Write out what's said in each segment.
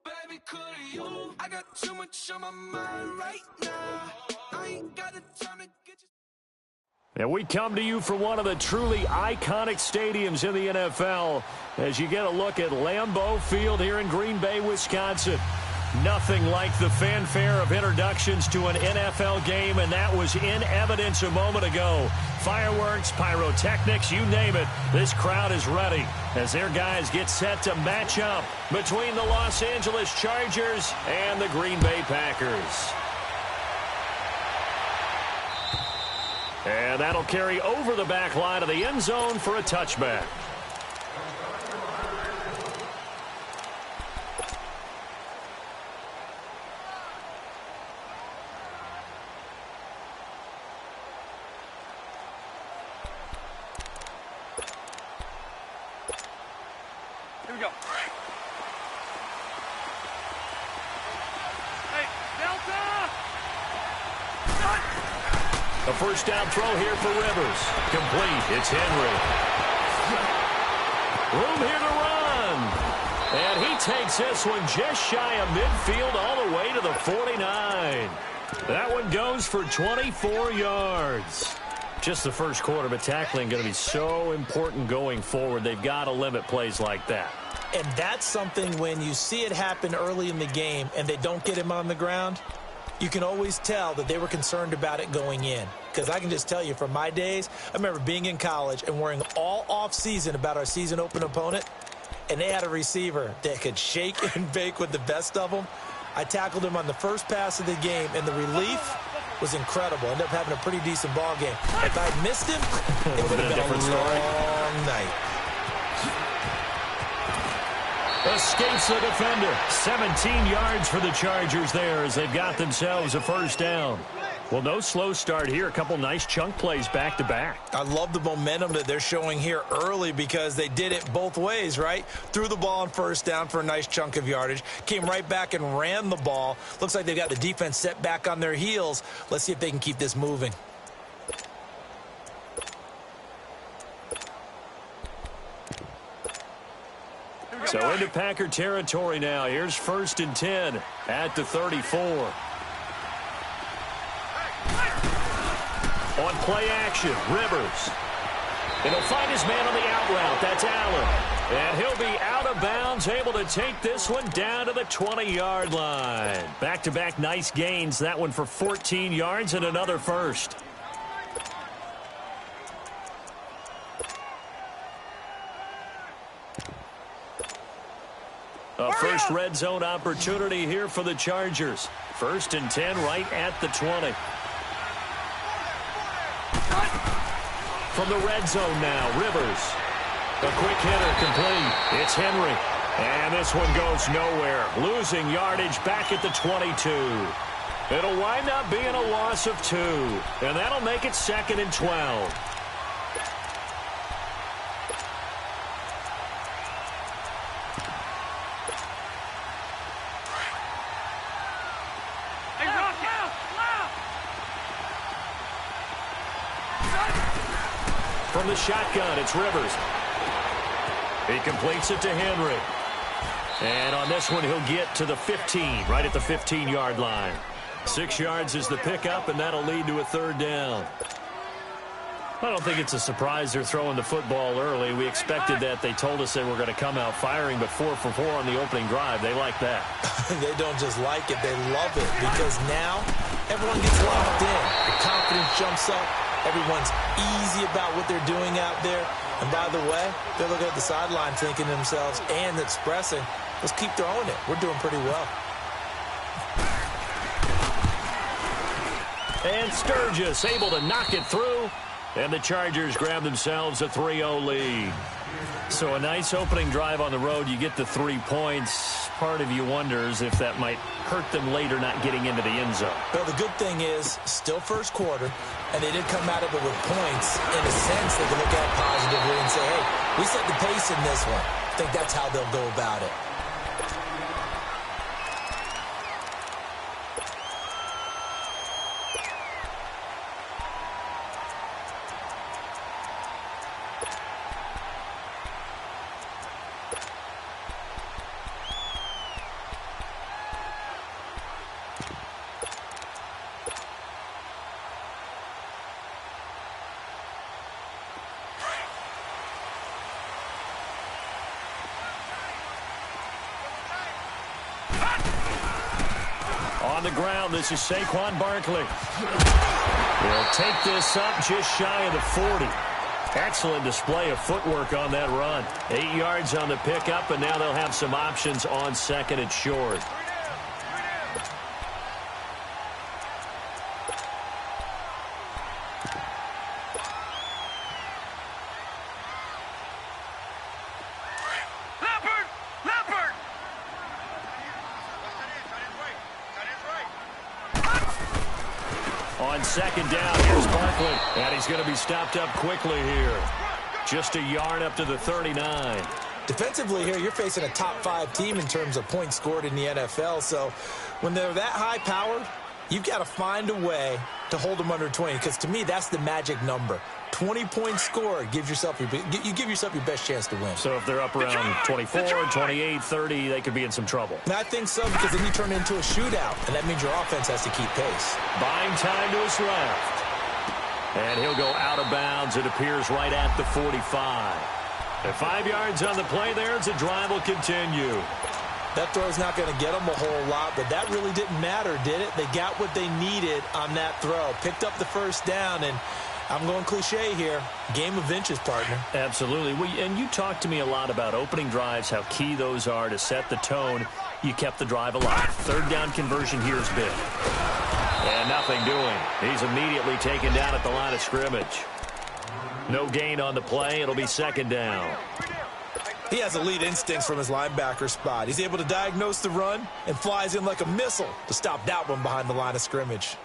Baby, could you? I got too much on my mind right now. I ain't got the time to get you. And we come to you from one of the truly iconic stadiums in the NFL as you get a look at Lambeau Field here in Green Bay, Wisconsin. Nothing like the fanfare of introductions to an NFL game, and that was in evidence a moment ago. Fireworks, pyrotechnics, you name it. This crowd is ready as their guys get set to match up between the Los Angeles Chargers and the Green Bay Packers. And that'll carry over the back line of the end zone for a touchback. Here we go. Hey, Delta! A first down throw here for Rivers. Complete. It's Henry. Room here to run. And he takes this one just shy of midfield all the way to the 49. That one goes for 24 yards. Just the first quarter, but tackling going to be so important going forward. They've got to limit plays like that. And that's something when you see it happen early in the game and they don't get him on the ground, you can always tell that they were concerned about it going in. Because I can just tell you from my days, I remember being in college and worrying all off-season about our season open opponent, and they had a receiver that could shake and bake with the best of them. I tackled him on the first pass of the game, and the relief was incredible. Ended up having a pretty decent ball game. If I'd missed him, it would have been a different long night. Escapes the defender. 17 yards for the Chargers there as they've got themselves a first down. Well, no slow start here. A couple nice chunk plays back-to-back. I love the momentum that they're showing here early because they did it both ways, right? Threw the ball on first down for a nice chunk of yardage. Came right back and ran the ball. Looks like they've got the defense set back on their heels. Let's see if they can keep this moving. So into Packer territory now. Here's 1st and 10 at the 34. On play action, Rivers. And he'll find his man on the out route. That's Allen. And he'll be out of bounds, able to take this one down to the 20-yard line. Back-to-back nice gains. That one for 14 yards and another first. A first red zone opportunity here for the Chargers. 1st and 10 right at the 20. From the red zone now, Rivers. A quick hitter complete. It's Henry. And this one goes nowhere. Losing yardage back at the 22. It'll wind up being a loss of 2. And that'll make it 2nd and 12. From the shotgun, it's Rivers. He completes it to Henry. And on this one, he'll get to the 15, right at the 15-yard line. 6 yards is the pickup, and that'll lead to a 3rd down. I don't think it's a surprise they're throwing the football early. We expected that. They told us they were going to come out firing, but 4 for 4 on the opening drive. They like that. They don't just like it, they love it, because now everyone gets locked in. The confidence jumps up. Everyone's easy about what they're doing out there. And by the way, they're looking at the sideline thinking to themselves and expressing, let's keep throwing it. We're doing pretty well. And Sturgis able to knock it through. And the Chargers grab themselves a 3-0 lead. So a nice opening drive on the road. You get the 3 points. Part of you wonders if that might hurt them later not getting into the end zone. Well, the good thing is, still first quarter, and they did come out of it with points. In a sense, they can look at it positively and say, hey, we set the pace in this one. I think that's how they'll go about it. On the ground, this is Saquon Barkley. He'll take this up just shy of the 40. Excellent display of footwork on that run. 8 yards on the pickup, and now they'll have some options on second and short. On second down, here's Barkley. And he's going to be stopped up quickly here. Just a yard up to the 39. Defensively here, you're facing a top 5 team in terms of points scored in the NFL. So when they're that high-powered, you've got to find a way to hold them under 20. Because to me, that's the magic number. 20 points scored, you give yourself your best chance to win. So if they're up around 24, 28, 30, they could be in some trouble. And I think so, because then you turn it into a shootout, and that means your offense has to keep pace. Buying time to his left. And he'll go out of bounds, it appears, right at the 45. And 5 yards on the play there as the drive will continue. That throw's not going to get them a whole lot, but that really didn't matter, did it? They got what they needed on that throw. Picked up the first down, and I'm going cliche here. Game of inches, partner. Absolutely. And you talked to me a lot about opening drives, how key those are to set the tone. You kept the drive alive. Third down conversion here is big. And nothing doing. He's immediately taken down at the line of scrimmage. No gain on the play. It'll be second down. He has elite instincts from his linebacker spot. He's able to diagnose the run and flies in like a missile to stop that one behind the line of scrimmage.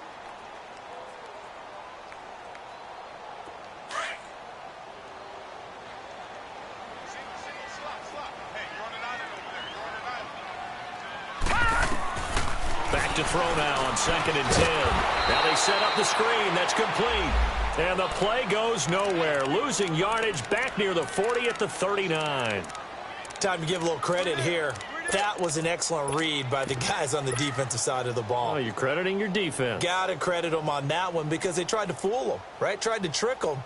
Back to throw now on second and 10. Now they set up the screen. That's complete. And the play goes nowhere. Losing yardage back near the 40 at the 39. Time to give a little credit here. That was an excellent read by the guys on the defensive side of the ball. Oh, you're crediting your defense. Got to credit them on that one because they tried to fool them, right? Tried to trick them.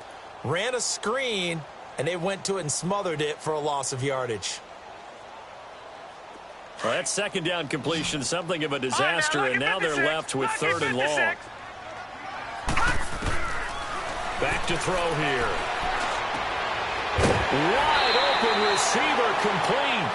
Ran a screen, and they went to it and smothered it for a loss of yardage. Well, that second down completion, something of a disaster, and now they're left with third and long. Back to throw here. Wide open receiver complete.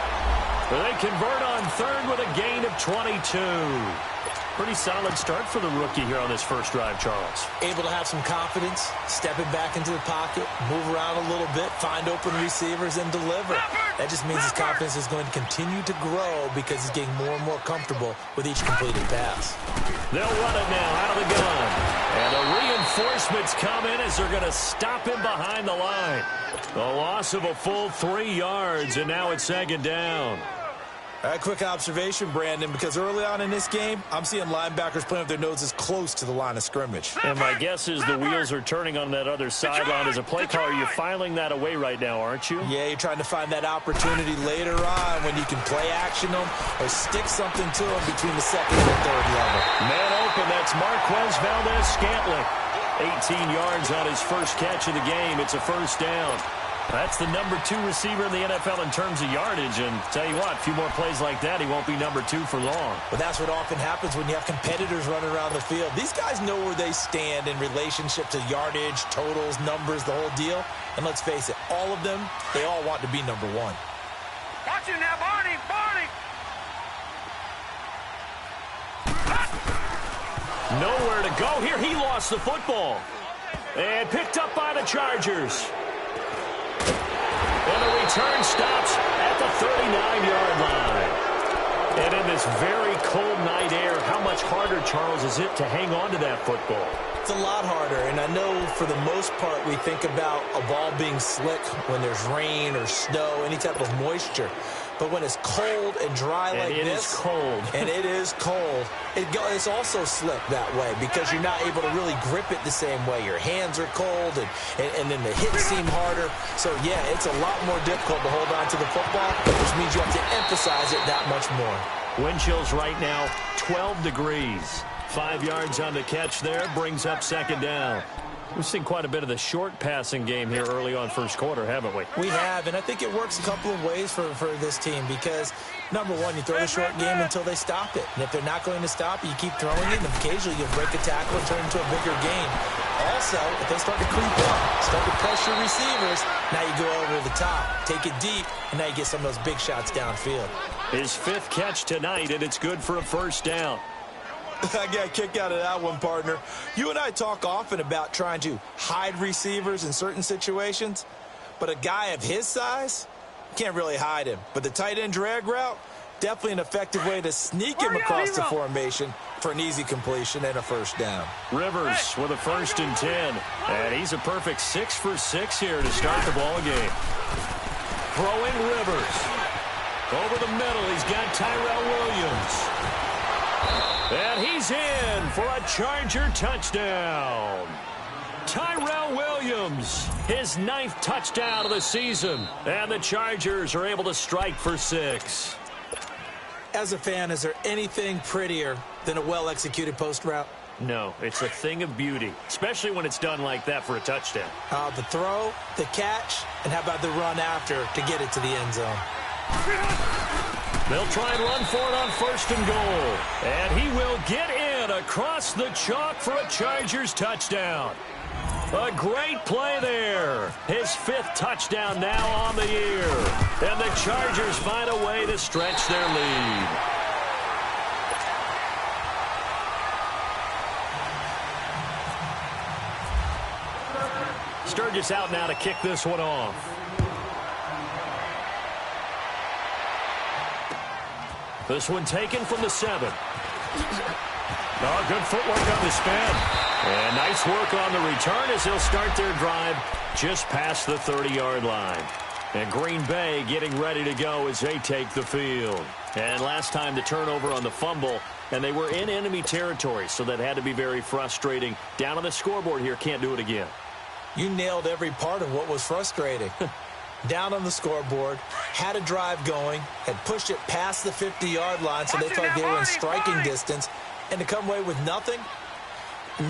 They convert on third with a gain of 22. Pretty solid start for the rookie here on this first drive, Charles. Able to have some confidence, stepping back into the pocket, move around a little bit, find open receivers, and deliver. That just means his confidence is going to continue to grow because he's getting more and more comfortable with each completed pass. They'll run it now out of the gun. And the reinforcements come in as they're going to stop him behind the line. The loss of a full 3 yards, and now it's second down. All right, quick observation, Brandon, because early on in this game, I'm seeing linebackers playing with their noses close to the line of scrimmage. And my guess is the wheels are turning on that other sideline. As a play caller, you're filing that away right now, aren't you? Yeah, you're trying to find that opportunity later on when you can play action them or stick something to them between the second and the third level. Man open, that's Marquez Valdez-Scantling. 18 yards on his first catch of the game. It's a first down. That's the number 2 receiver in the NFL in terms of yardage. And tell you what, a few more plays like that, he won't be number 2 for long. But that's what often happens when you have competitors running around the field. These guys know where they stand in relationship to yardage, totals, numbers, the whole deal. And let's face it, all of them, they all want to be number 1. Watch it now, Barney! Barney! Nowhere to go here. He lost the football. And picked up by the Chargers. And the return stops at the 39-yard line. And in this very cold night air, how much harder, Charles, is it to hang on to that football? It's a lot harder, and I know for the most part we think about a ball being slick when there's rain or snow, any type of moisture. But when it's cold and dry like this, is cold. and it is cold, it's also slick that way because you're not able to really grip it the same way. Your hands are cold, and then the hits seem harder. So, yeah, it's a lot more difficult to hold on to the football, which means you have to emphasize it that much more. Wind chills right now, 12 degrees. 5 yards on the catch there, brings up second down. We've seen quite a bit of the short passing game here early on first quarter, haven't we? We have, and I think it works a couple of ways for this team because, number one, you throw the short game until they stop it. And if they're not going to stop it, you keep throwing it, and occasionally you'll break a tackle and turn it into a bigger game. Also, if they start to creep up, start to pressure receivers, now you go over the top, take it deep, and now you get some of those big shots downfield. His 5th catch tonight, and it's good for a first down. I got a kick out of that one, partner. You and I talk often about trying to hide receivers in certain situations, but a guy of his size, can't really hide him. But the tight end drag route, definitely an effective way to sneak him across the formation for an easy completion and a first down. Rivers with a 1st and 10, and he's a perfect 6 for 6 here to start the ball game. Throwing Rivers. Over the middle, he's got Tyrell Williams. And he's in for a Charger touchdown. Tyrell Williams, his 9th touchdown of the season. And the Chargers are able to strike for 6. As a fan, is there anything prettier than a well-executed post route? No, it's a thing of beauty, especially when it's done like that for a touchdown. The throw, the catch, and how about the run after to get it to the end zone? They'll try and run for it on 1st and goal. And he will get in across the chalk for a Chargers touchdown. A great play there. His 5th touchdown now on the year. And the Chargers find a way to stretch their lead. Sturgis out now to kick this one off. This one taken from the 7. Oh, good footwork on the spin. And nice work on the return as they'll start their drive just past the 30-yard line. And Green Bay getting ready to go as they take the field. And last time the turnover on the fumble, and they were in enemy territory, so that had to be very frustrating. Down on the scoreboard here, can't do it again. You nailed every part of what was frustrating. Down on the scoreboard, had a drive going, had pushed it past the 50-yard line so they felt like they were in striking distance, and to come away with nothing,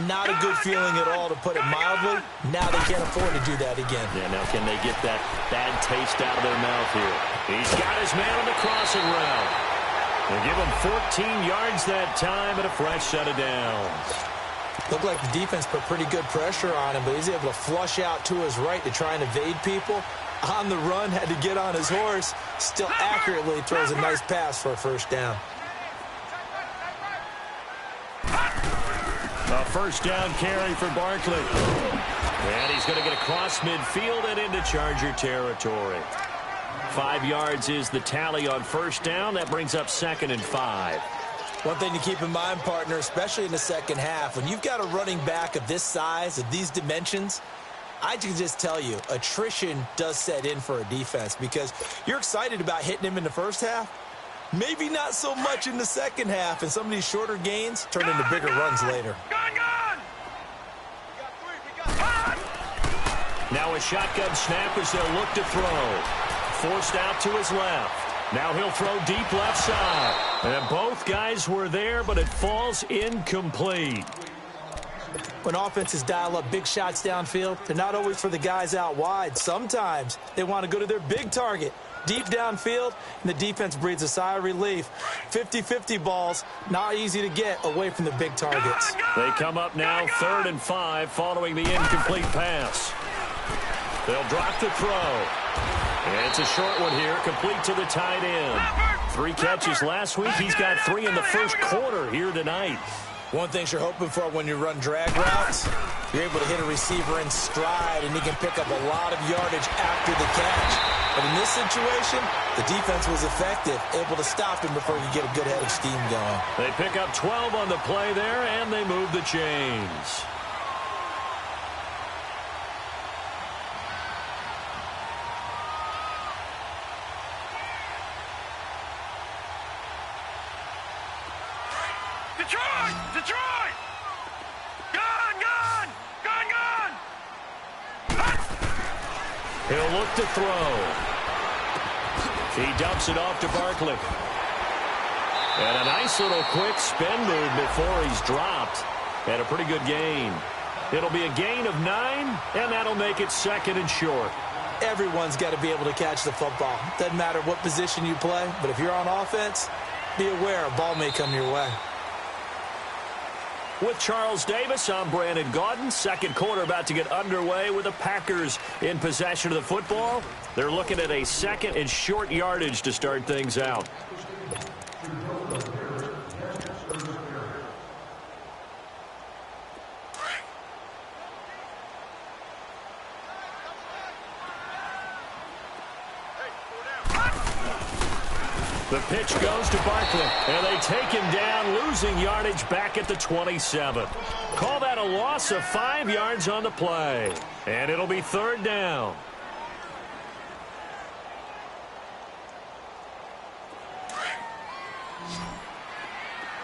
not a good feeling at all, to put it mildly. Now they can't afford to do that again. Yeah, now can they get that bad taste out of their mouth here? He's got his man on the crossing route. They give him 14 yards that time and a fresh set of downs. Looked like the defense put pretty good pressure on him, but he's able to flush out to his right to try and evade people. On the run, had to get on his horse. Still accurately throws a nice pass for a first down. A first down carry for Barkley. And he's going to get across midfield and into Charger territory. 5 yards is the tally on first down. That brings up 2nd and 5. One thing to keep in mind, partner, especially in the second half, when you've got a running back of this size, of these dimensions, I can just tell you, attrition does set in for a defense because you're excited about hitting him in the first half. Maybe not so much in the second half, and some of these shorter gains turn into bigger runs later. Now a shotgun snap as they'll look to throw. Forced out to his left. Now he'll throw deep left side. And both guys were there, but it falls incomplete. When offenses dial up big shots downfield, they're not always for the guys out wide. Sometimes they want to go to their big target, deep downfield, and the defense breathes a sigh of relief. 50-50 balls, not easy to get away from the big targets. They come up now 3rd and 5 following the incomplete pass. They'll drop the throw. And it's a short one here, complete to the tight end. 3 catches last week. He's got 3 in the first quarter here tonight. One thing you're hoping for when you run drag routes, you're able to hit a receiver in stride, and he can pick up a lot of yardage after the catch. But in this situation, the defense was effective, able to stop him before he could get a good head of steam going. They pick up 12 on the play there, and they move the chains. Detroit! Detroit! Gone! Gone! Gone! Gone! He'll look to throw. He dumps it off to Barkley. And a nice little quick spin move before he's dropped. And a pretty good gain. It'll be a gain of 9, and that'll make it 2nd and short. Everyone's got to be able to catch the football. Doesn't matter what position you play, but if you're on offense, be aware a ball may come your way. With Charles Davis, I'm Brandon Gaudin. Second quarter about to get underway with the Packers in possession of the football. They're looking at a 2nd and short yardage to start things out. The pitch goes to Barkley, and they take him down, losing yardage back at the 27. Call that a loss of 5 yards on the play, and it'll be 3rd down.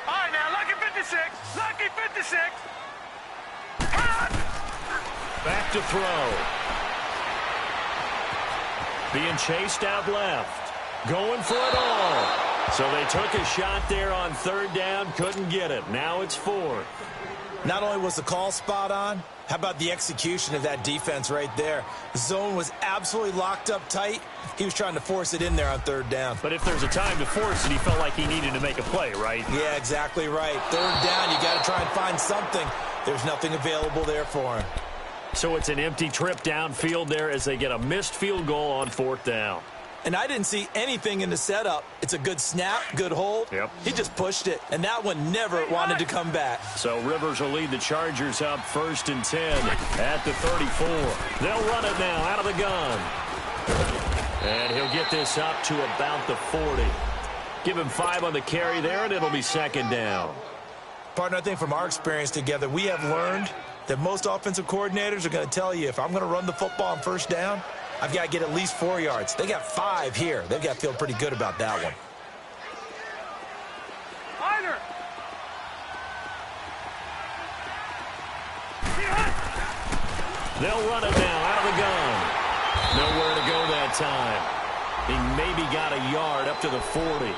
All right, now, lucky 56. Lucky 56. Back to throw. Being chased out left. Going for it all. So they took a shot there on 3rd down, couldn't get it. Now it's 4th. Not only was the call spot on, how about the execution of that defense right there? The zone was absolutely locked up tight. He was trying to force it in there on 3rd down. But if there's a time to force it, he felt like he needed to make a play, right? Yeah, exactly right. 3rd down, you got to try and find something. There's nothing available there for him. So it's an empty trip downfield there as they get a missed field goal on 4th down. And I didn't see anything in the setup. It's a good snap, good hold. Yep. He just pushed it, and that one never wanted to come back. So Rivers will lead the Chargers up 1st and 10 at the 34. They'll run it now out of the gun. And he'll get this up to about the 40. Give him 5 on the carry there, and it'll be 2nd down. Partner, I think from our experience together, we have learned that most offensive coordinators are going to tell you, if I'm going to run the football on 1st down, I've got to get at least 4 yards. They got 5 here. They've got to feel pretty good about that one. They'll run it now out of the gun. Nowhere to go that time. He maybe got a yard up to the 40.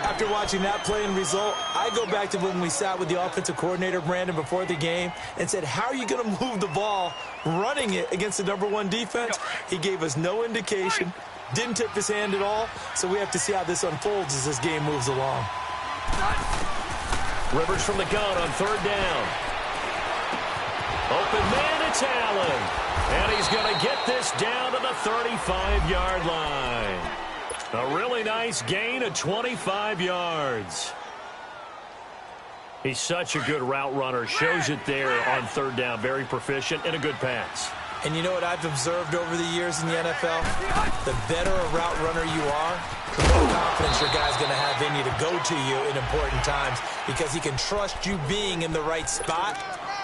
After watching that play and result, I go back to when we sat with the offensive coordinator, Brandon, before the game and said, how are you going to move the ball running it against the #1 defense? He gave us no indication, didn't tip his hand at all, so we have to see how this unfolds as this game moves along. Rivers from the gun on 3rd down. Open man, it's Allen. And he's going to get this down to the 35-yard line. A really nice gain of 25 yards. He's such a good route runner. Shows it there on 3rd down. Very proficient and a good pass. And you know what I've observed over the years in the NFL? The better a route runner you are, the more confidence your guy's going to have in you to go to you in important times because he can trust you being in the right spot,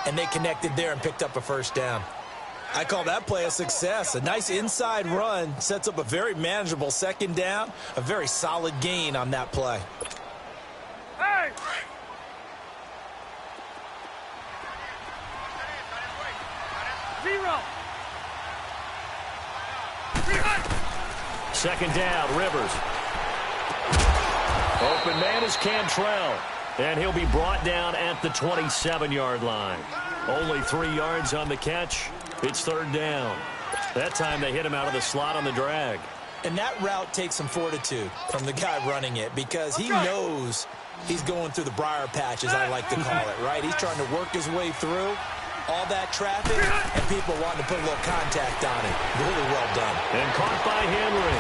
and they connected there and picked up a 1st down. I call that play a success. A nice inside run sets up a very manageable 2nd down, a very solid gain on that play. Hey! Zero. 2nd down, Rivers. Open man is Cantrell. And he'll be brought down at the 27-yard line. Only 3 yards on the catch. It's 3rd down. That time they hit him out of the slot on the drag. And that route takes some fortitude from the guy running it because he knows he's going through the briar patch, as I like to call it, right? He's trying to work his way through all that traffic, and people wanting to put a little contact on it. Really well done. And caught by Henry.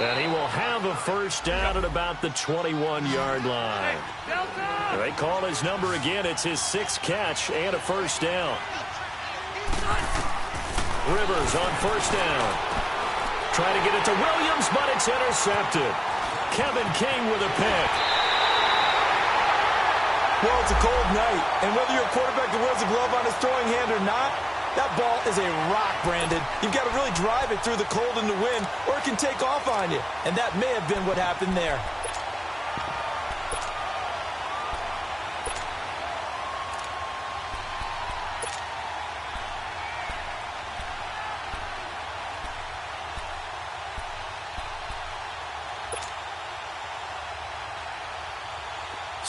And he will have a 1st down at about the 21-yard line. They call his number again. It's his 6th catch and a 1st down. Rivers on 1st down. Trying to get it to Williams, but it's intercepted. Kevin King with a pick. Well, it's a cold night, and whether you're a quarterback that wears a glove on his throwing hand or not, that ball is a rock, Brandon. You've got to really drive it through the cold and the wind, or it can take off on you. And that may have been what happened there.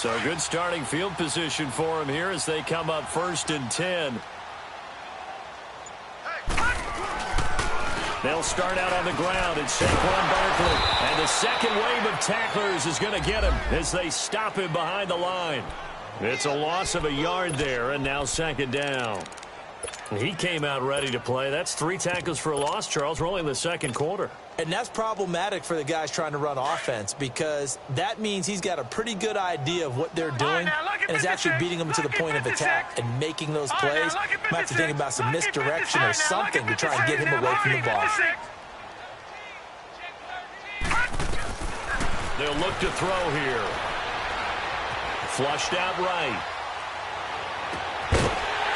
So good starting field position for him here as they come up 1st and 10. They'll start out on the ground. It's Saquon Barkley. And the second wave of tacklers is going to get him as they stop him behind the line. It's a loss of a yard there, and now 2nd down. He came out ready to play. That's 3 tackles for a loss, Charles. We're only in the 2nd quarter. And that's problematic for the guys trying to run offense because that means he's got a pretty good idea of what they're doing and is actually beating them to the point of attack and making those plays. Might have to think about some misdirection or something to try and get him away from the ball. They'll look to throw here. Flushed out right.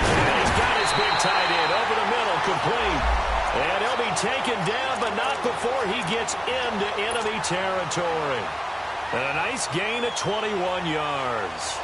And he's got his big tight end over the middle, complete. And he'll be taken down, but not before he gets into enemy territory. And a nice gain of 21 yards.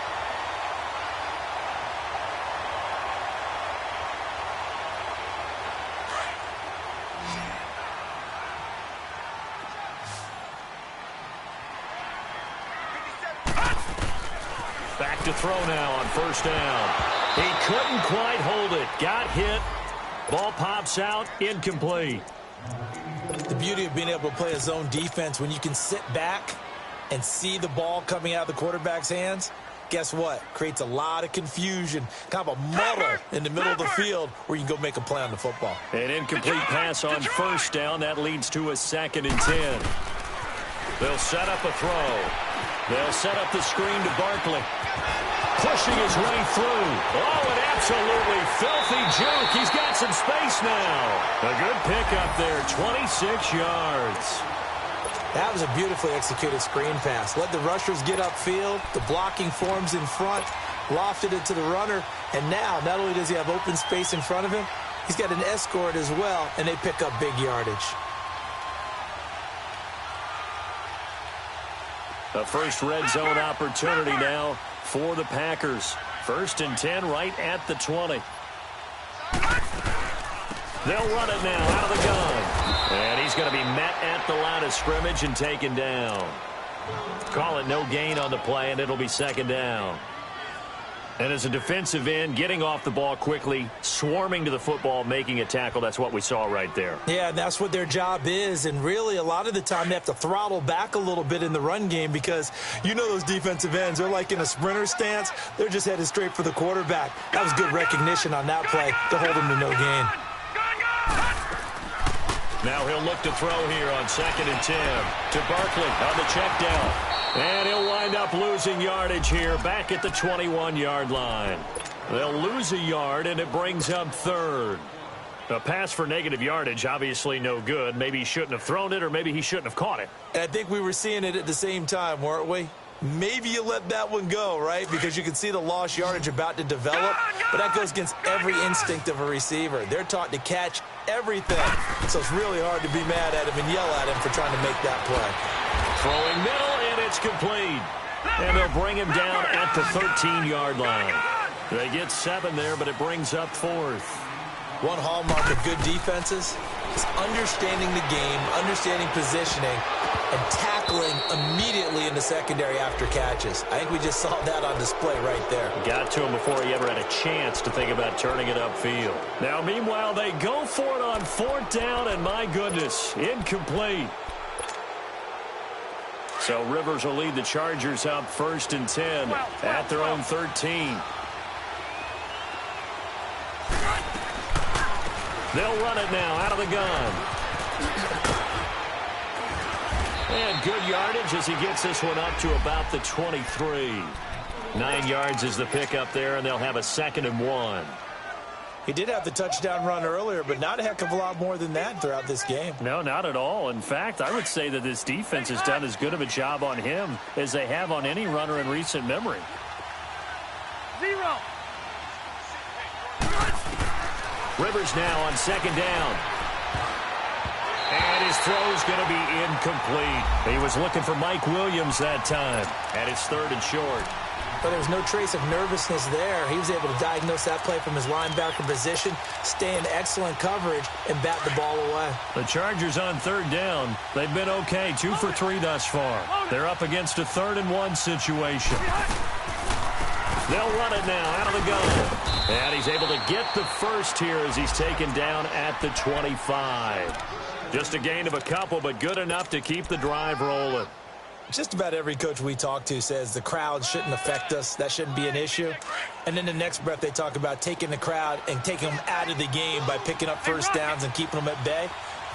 Back to throw now on 1st down. He couldn't quite hold it. Got hit. Ball pops out, incomplete. The beauty of being able to play a zone defense when you can sit back and see the ball coming out of the quarterback's hands, guess what? Creates a lot of confusion, kind of a muddle in the middle of the field where you can go make a play on the football. An incomplete pass on 1st down. That leads to a 2nd and 10. They'll set up a throw. They'll set up the screen to Barkley. Pushing his way through. Oh, an absolutely filthy juke. He's got some space now. A good pickup there, 26 yards. That was a beautifully executed screen pass. Let the rushers get upfield. The blocking forms in front. Lofted it to the runner. And now, not only does he have open space in front of him, he's got an escort as well, and they pick up big yardage. A first red zone opportunity now for the Packers. 1st and 10 right at the 20. They'll run it now out of the gun. And he's going to be met at the line of scrimmage and taken down. Call it no gain on the play, and it'll be 2nd down. And as a defensive end, getting off the ball quickly, swarming to the football, making a tackle, that's what we saw right there. Yeah, that's what their job is. And really, a lot of the time, they have to throttle back a little bit in the run game because you know those defensive ends, they're like in a sprinter stance. They're just headed straight for the quarterback. That was good recognition on that play to hold him to no gain. Now he'll look to throw here on 2nd and 10 to Barkley on the check down. And he'll wind up losing yardage here back at the 21-yard line. They'll lose a yard, and it brings up 3rd. A pass for negative yardage, obviously no good. Maybe he shouldn't have thrown it, or maybe he shouldn't have caught it. And I think we were seeing it at the same time, weren't we? Maybe you let that one go, right? Because you can see the lost yardage about to develop. But that goes against every instinct of a receiver. They're taught to catch everything. So it's really hard to be mad at him and yell at him for trying to make that play. Throwing middle, and it's complete. And they'll bring him down at the 13-yard line. They get 7 there, but it brings up 4th. One hallmark of good defenses is understanding the game, understanding positioning, and tackling immediately in the secondary after catches. I think we just saw that on display right there. Got to him before he ever had a chance to think about turning it upfield. Now, meanwhile, they go for it on 4th down, and my goodness, incomplete. So Rivers will lead the Chargers up 1st and 10 at their own 13. They'll run it now out of the gun. And good yardage as he gets this one up to about the 23. 9 yards is the pickup there, and they'll have a 2nd and 1. He did have the touchdown run earlier, but not a heck of a lot more than that throughout this game. No, not at all. In fact, I would say that this defense has done as good of a job on him as they have on any runner in recent memory. 0. Rivers now on 2nd down. And his throw's going to be incomplete. He was looking for Mike Williams that time. And it's 3rd and short. But there was no trace of nervousness there. He was able to diagnose that play from his linebacker position, stay in excellent coverage, and bat the ball away. The Chargers on 3rd down. They've been okay, 2 for 3 thus far. They're up against a 3rd and 1 situation. They'll run it now out of the gun. And he's able to get the first here as he's taken down at the 25. Just a gain of a couple, but good enough to keep the drive rolling. Just about every coach we talk to says the crowd shouldn't affect us. That shouldn't be an issue. And in the next breath, they talk about taking the crowd and taking them out of the game by picking up first downs and keeping them at bay.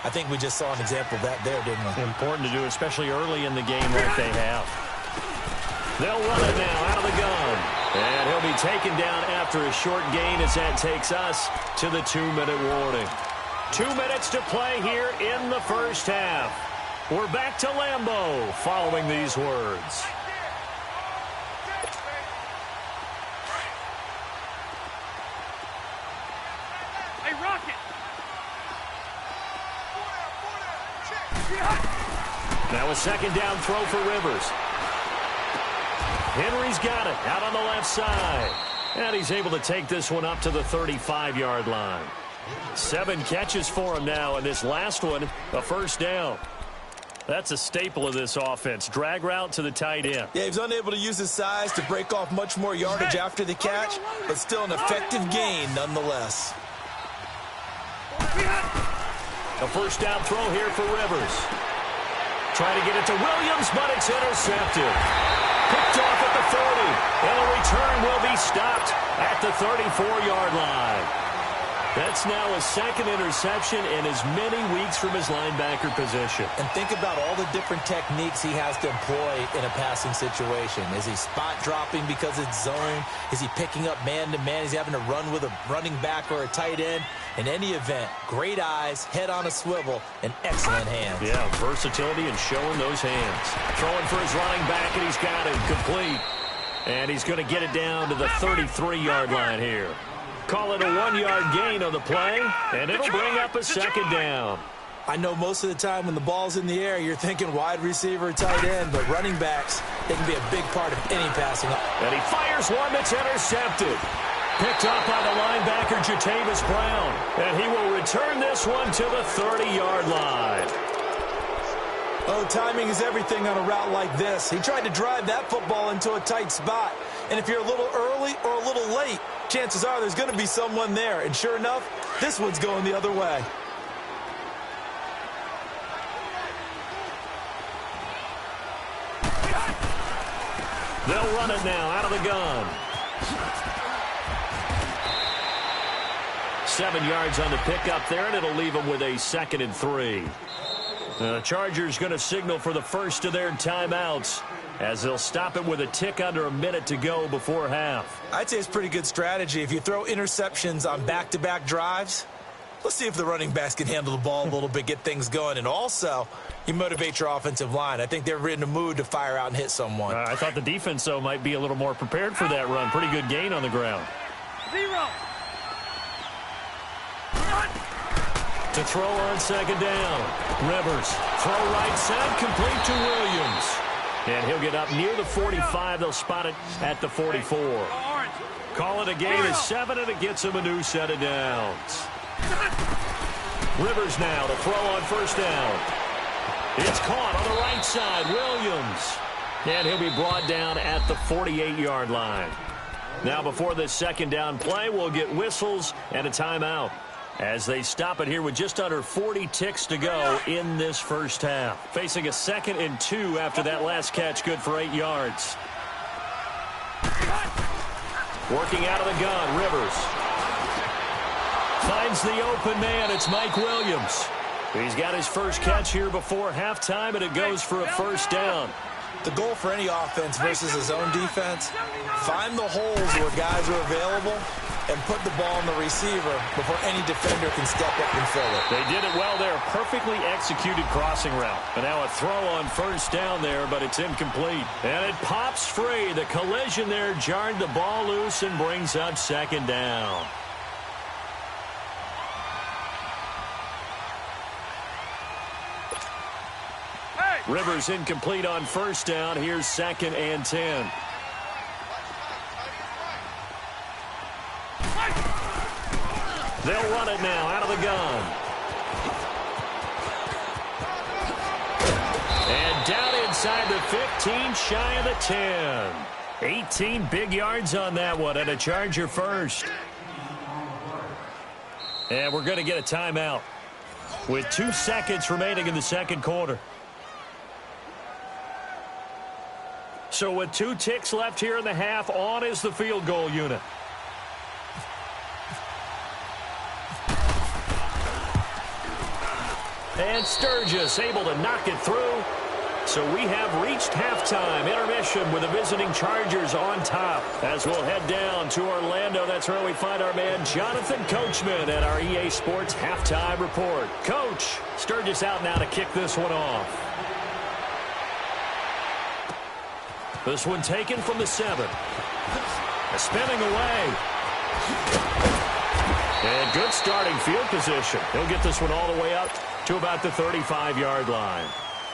I think we just saw an example of that there, didn't we? Important to do, especially early in the game like they have. They'll run it now out of the gun. And he'll be taken down after a short gain as that takes us to the 2-minute warning. 2 minutes to play here in the first half. We're back to Lambeau following these words. Hey, Rocket! Now a second down throw for Rivers. Henry's got it out on the left side. And he's able to take this one up to the 35-yard line. 7 catches for him now, and this last one, a first down. That's a staple of this offense. Drag route to the tight end. Yeah, he was unable to use his size to break off much more yardage after the catch, but still an effective gain nonetheless. A first down throw here for Rivers. Trying to get it to Williams, but it's intercepted. Picked off at the 40, and the return will be stopped at the 34-yard line. That's now a second interception in as many weeks from his linebacker position. And think about all the different techniques he has to employ in a passing situation. Is he spot dropping because it's zone? Is he picking up man-to-man? Is he having to run with a running back or a tight end? In any event, great eyes, head on a swivel, and excellent hands. Yeah, versatility and showing those hands. Throwing for his running back, and he's got it complete. And he's going to get it down to the 33-yard line here. Call it a 1-yard gain on the play, and it'll bring up a second down. I know most of the time when the ball's in the air, you're thinking wide receiver, tight end, but running backs, they can be a big part of any passing. And he fires one that's intercepted. Picked up by the linebacker, Jatavis Brown. And he will return this one to the 30-yard line. Oh, timing is everything on a route like this. He tried to drive that football into a tight spot. And if you're a little early or a little late, chances are there's going to be someone there. And sure enough, this one's going the other way. They'll run it now out of the gun. 7 yards on the pickup there, and it'll leave them with a 2nd and 3. The Chargers going to signal for the first of their timeouts as they'll stop it with a tick under a minute to go before half. I'd say it's pretty good strategy. If you throw interceptions on back-to-back drives, let's see if the running backs can handle the ball a little bit, get things going. And also, you motivate your offensive line. I think they're in the mood to fire out and hit someone. I thought the defense, though, might be a little more prepared for that run. Pretty good gain on the ground. 0. To throw on second down. Rivers, throw right side, complete to Williams. And he'll get up near the 45. They'll spot it at the 44. Call it a gain of 7, and it gets him a new set of downs. Rivers now to throw on first down. It's caught on the right side, Williams. And he'll be brought down at the 48-yard line. Now before this second down play, we'll get whistles and a timeout as they stop it here with just under 40 ticks to go in this first half. Facing a 2nd and 2 after that last catch, good for 8 yards. Working out of the gun, Rivers. Finds the open man, it's Mike Williams. He's got his first catch here before halftime, and it goes for a first down. The goal for any offense versus his own defense, find the holes where guys are available and put the ball on the receiver before any defender can step up and fill it. They did it well there. Perfectly executed crossing route. And now a throw on first down there, but it's incomplete. And it pops free. The collision there jarred the ball loose and brings up second down. Rivers incomplete on first down. Here's 2nd and 10. They'll run it now out of the gun. And down inside the 15, shy of the 10. 18 big yards on that one, and a Charger first. And we're going to get a timeout with 2 seconds remaining in the second quarter. So with 2 ticks left here in the half, on is the field goal unit. And Sturgis able to knock it through. So we have reached halftime. Intermission with the visiting Chargers on top. As we'll head down to Orlando, that's where we find our man Jonathan Coachman at our EA Sports Halftime Report. Coach, Sturgis out now to kick this one off. This one taken from the 7. Spinning away. And good starting field position. He'll get this one all the way up to about the 35-yard line.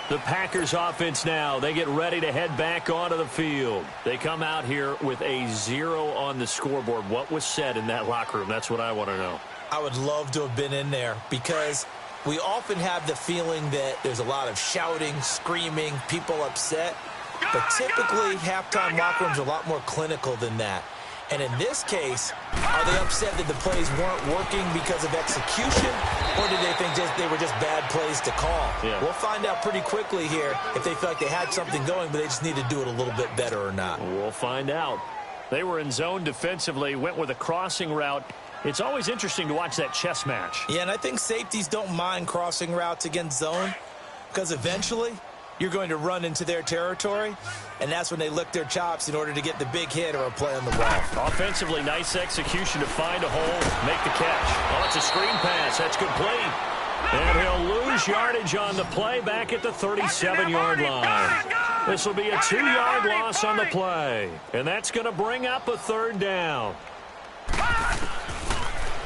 The Packers offense now, they get ready to head back onto the field. They come out here with a 0 on the scoreboard. What was said in that locker room? That's what I want to know. I would love to have been in there because we often have the feeling that there's a lot of shouting, screaming, people upset. But typically, halftime locker rooms are a lot more clinical than that. And in this case, are they upset that the plays weren't working because of execution, or did they think they were just bad plays to call? Yeah. We'll find out pretty quickly here if they feel like they had something going, but they just need to do it a little bit better or not. We'll find out. They were in zone defensively, went with a crossing route. It's always interesting to watch that chess match. Yeah, and I think safeties don't mind crossing routes against zone because eventually you're going to run into their territory, and that's when they lick their chops in order to get the big hit or a play on the ball. Offensively, nice execution to find a hole, make the catch. Oh, it's a screen pass. That's complete. And he'll lose yardage on the play back at the 37-yard line. This will be a 2-yard loss on the play, and that's going to bring up a 3rd down.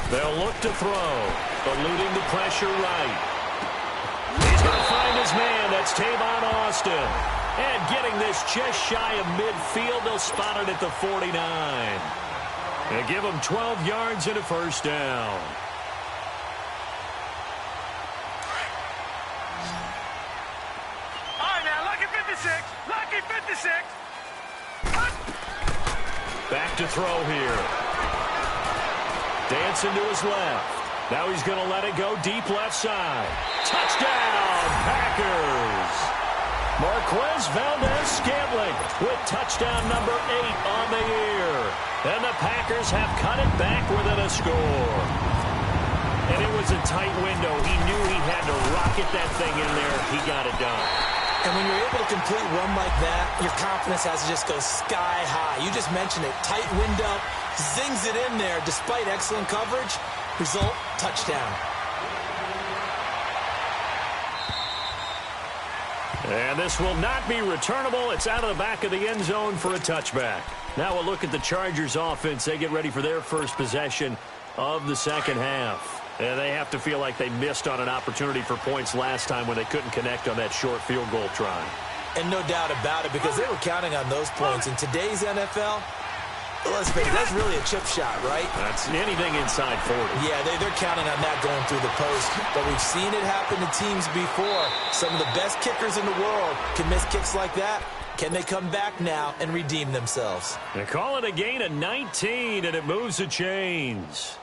They'll look to throw, eluding the pressure right. He's going to find his man. That's Tavon Austin. And getting this just shy of midfield. They'll spot it at the 49. They give him 12 yards and a 1st down. All right, now, lucky 56. Lucky 56. Back to throw here. Dancing to his left. Now he's going to let it go deep left side. Touchdown, Packers! Marquez Valdez-Scantling with touchdown number 8 on the year. And the Packers have cut it back within a score. And it was a tight window. He knew he had to rocket that thing in there. He got it done. And when you're able to complete a run like that, your confidence has to just go sky high. You just mentioned it. Tight window, zings it in there despite excellent coverage. Result, touchdown. And this will not be returnable. It's out of the back of the end zone for a touchback. Now we'll look at the Chargers offense. They get ready for their first possession of the second half. And they have to feel like they missed on an opportunity for points last time when they couldn't connect on that short field goal try. And no doubt about it, because they were counting on those points. In today's NFL, let's face it, that's really a chip shot, right? That's anything inside 40. Yeah, they're counting on that going through the post. But we've seen it happen to teams before. Some of the best kickers in the world can miss kicks like that. Can they come back now and redeem themselves? They call it a gain of 19, and it moves the chains.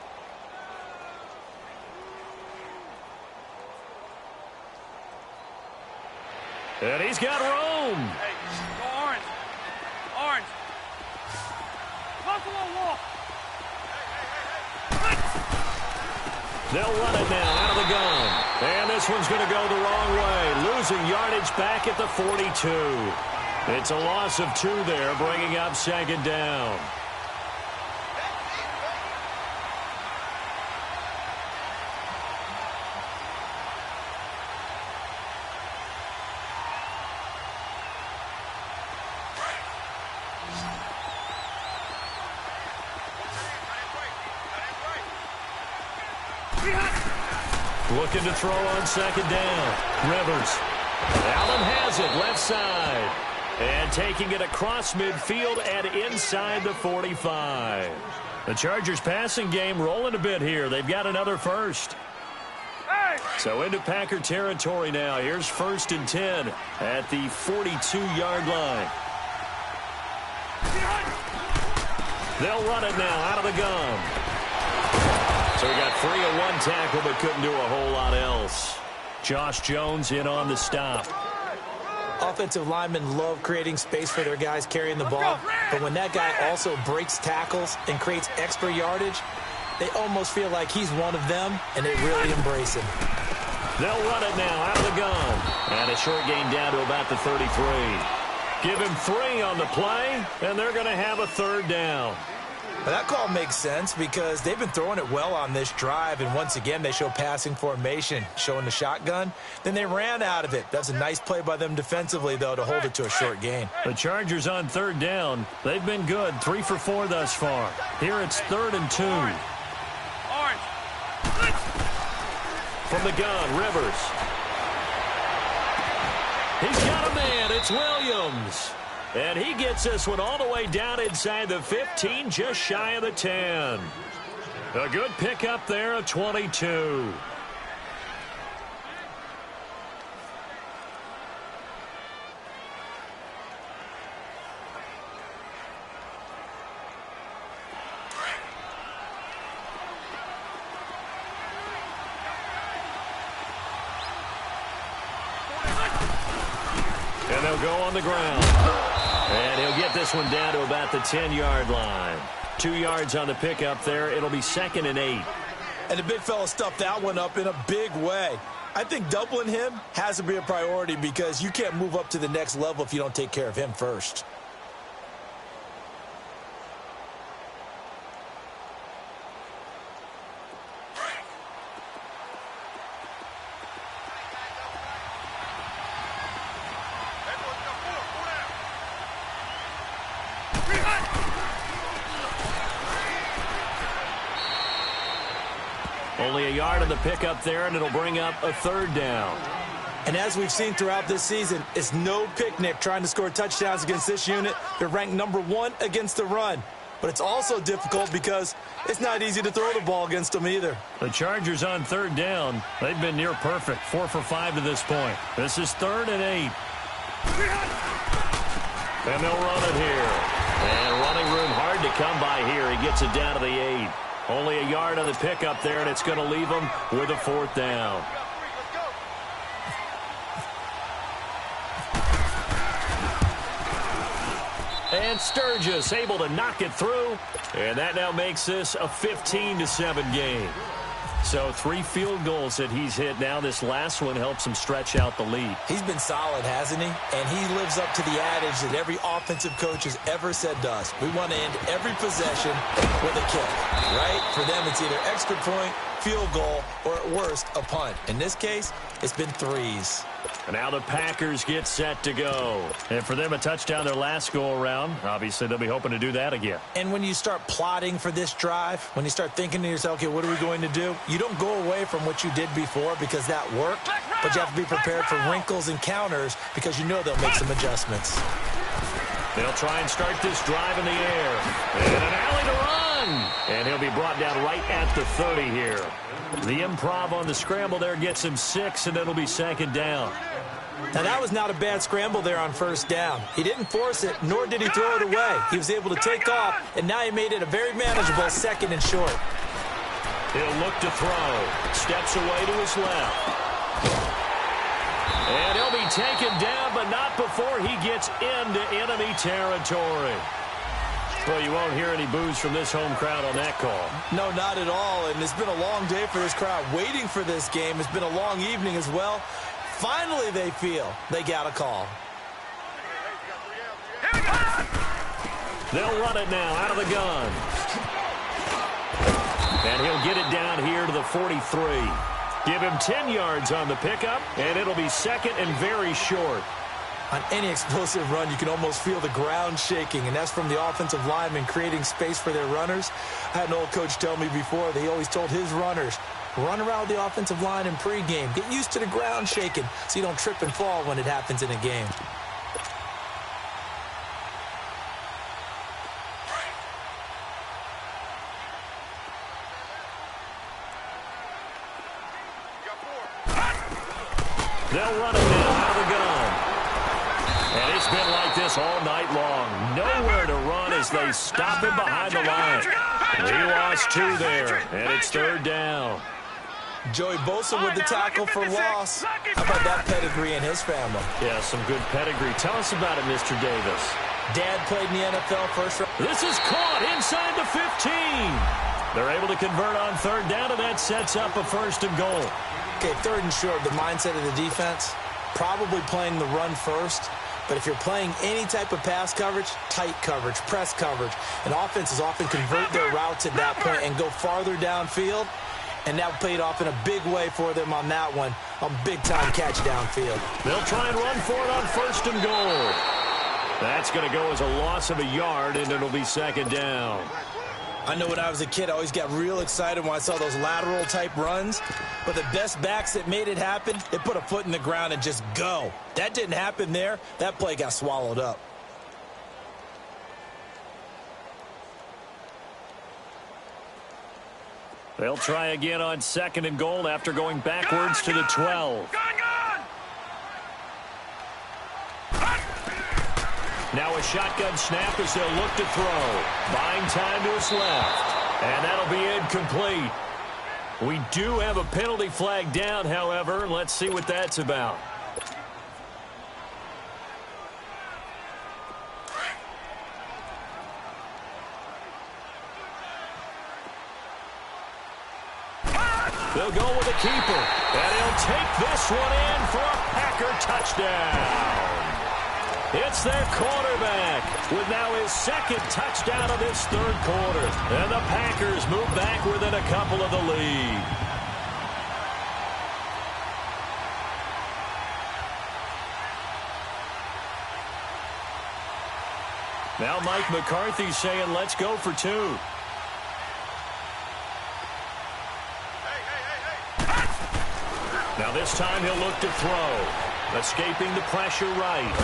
And he's got room. Hey, go orange. Orange. Buffalo Wolf. They'll run it now out of the gun. And this one's going to go the wrong way. Losing yardage back at the 42. It's a loss of 2 there, bringing up 2nd down. Looking to throw on 2nd down. Rivers. Allen has it left side. And taking it across midfield and inside the 45. The Chargers passing game rolling a bit here. They've got another first. So into Packer territory now. Here's 1st and 10 at the 42-yard line. They'll run it now out of the gun. So he got free of one tackle but couldn't do a whole lot else. Josh Jones in on the stop. Offensive linemen love creating space for their guys carrying the ball, but when that guy also breaks tackles and creates extra yardage, they almost feel like he's one of them, and they really embrace him. They'll run it now out of the gun. And a short gain down to about the 33. Give him 3 on the play, and they're going to have a 3rd down. Well, that call makes sense because they've been throwing it well on this drive, and once again they show passing formation, showing the shotgun. Then they ran out of it. That's a nice play by them defensively, though, to hold it to a short gain. The Chargers on 3rd down. They've been good, 3 for 4 thus far. Here it's 3rd and 2. From the gun, Rivers. He's got a man. It's Williams. And he gets this one all the way down inside the 15, just shy of the 10. A good pickup there of 22. And they'll go on the ground. And he'll get this one down to about the 10-yard line. 2 yards on the pickup there. It'll be 2nd and 8. And the big fella stuffed that one up in a big way. I think doubling him has to be a priority because you can't move up to the next level if you don't take care of him first. Only a yard on the pickup there, and it'll bring up a 3rd down. And as we've seen throughout this season, it's no picnic trying to score touchdowns against this unit. They're ranked #1 against the run. But it's also difficult because it's not easy to throw the ball against them either. The Chargers on 3rd down. They've been near perfect, 4 for 5 to this point. This is 3rd and 8. And they'll run it here. And running room hard to come by here. He gets it down to the 8. Only a yard on the pickup there, and it's going to leave him with a 4th down. And Sturgis able to knock it through. And that now makes this a 15-7 game. So 3 field goals that he's hit now. This last one helps him stretch out the lead. He's been solid, hasn't he? And he lives up to the adage that every offensive coach has ever said to us. We want to end every possession with a kick, right? For them, it's either extra point, field goal, or at worst, a punt. In this case, it's been 3s. And now the Packers get set to go. And for them, a touchdown their last go-around. Obviously, they'll be hoping to do that again. And when you start plotting for this drive, when you start thinking to yourself, okay, what are we going to do? You don't go away from what you did before because that worked, but you have to be prepared for wrinkles and counters because you know they'll make some adjustments. They'll try and start this drive in the air. And an alley to run. And he'll be brought down right at the 30 here. The improv on the scramble there gets him 6, and it'll be 2nd down. Now, that was not a bad scramble there on 1st down. He didn't force it, nor did he throw it away. He was able to take off, and now he made it a very manageable 2nd and short. He'll look to throw. Steps away to his left. And he'll be taken down, but not before he gets into enemy territory. Well, you won't hear any boos from this home crowd on that call. No, not at all, and it's been a long day for this crowd waiting for this game. It's been a long evening as well. Finally, they feel they got a call. They'll run it now out of the gun. And he'll get it down here to the 43. Give him 10 yards on the pickup, and it'll be 2nd and very short. On any explosive run, you can almost feel the ground shaking, and that's from the offensive linemen creating space for their runners. I had an old coach tell me before, they always told his runners, run around the offensive line in pregame. Get used to the ground shaking so you don't trip and fall when it happens in a game. They'll run it now out of the gun. And it's been like this all night long. Nowhere to run as they stop him behind the line. He lost 2 there, and it's 3rd down. Joey Bosa with the tackle for loss. How about that pedigree in his family? Yeah, some good pedigree. Tell us about it, Mr. Davis. Dad played in the NFL first round. This is caught inside the 15. They're able to convert on 3rd down, and that sets up a 1st and goal. Okay, 3rd and short, the mindset of the defense, probably playing the run first. But if you're playing any type of pass coverage, tight coverage, press coverage, and offenses often convert their routes at that point and go farther downfield, and that paid off in a big way for them on that one, a big-time catch downfield. They'll try and run for it on 1st and goal. That's going to go as a loss of a yard, and it'll be 2nd down. I know when I was a kid, I always got real excited when I saw those lateral-type runs. But the best backs that made it happen, they put a foot in the ground and just go. That didn't happen there. That play got swallowed up. They'll try again on 2nd and goal after going backwards to the 12. Now a shotgun snap as they'll look to throw. Buying time to his left. And that'll be incomplete. We do have a penalty flag down, however. Let's see what that's about. They'll go with a keeper. And he'll take this one in for a Packer touchdown. It's their quarterback with now his 2nd touchdown of this 3rd quarter. And the Packers move back within a couple of the lead. Now Mike McCarthy's saying, let's go for 2. Now this time he'll look to throw. Escaping the pressure right.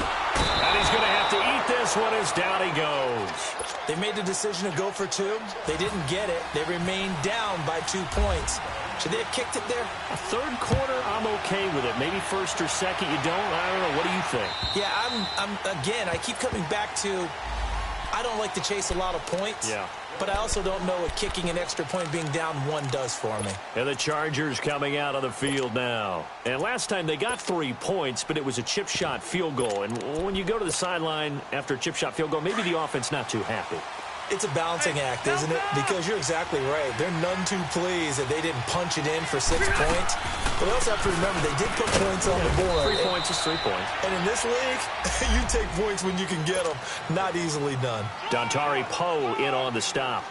And he's going to have to eat this one as down he goes. They made the decision to go for 2. They didn't get it. They remained down by 2 points. Should they have kicked it there? A 3rd quarter, I'm okay with it. Maybe 1st or 2nd, you don't. I don't know. What do you think? Yeah, again, I keep coming back to I don't like to chase a lot of points. Yeah. But I also don't know what kicking an extra point being down 1 does for me. And the Chargers coming out of the field now. And last time they got 3 points, but it was a chip shot field goal. And when you go to the sideline after a chip shot field goal, maybe the offense not too happy. It's a balancing act, isn't it? Because you're exactly right. They're none too pleased that they didn't punch it in for 6 points. But they also have to remember they did put points on the board. 3 points is 3 points. And in this league, you take points when you can get them. Not easily done. Dontari Poe in on the stop.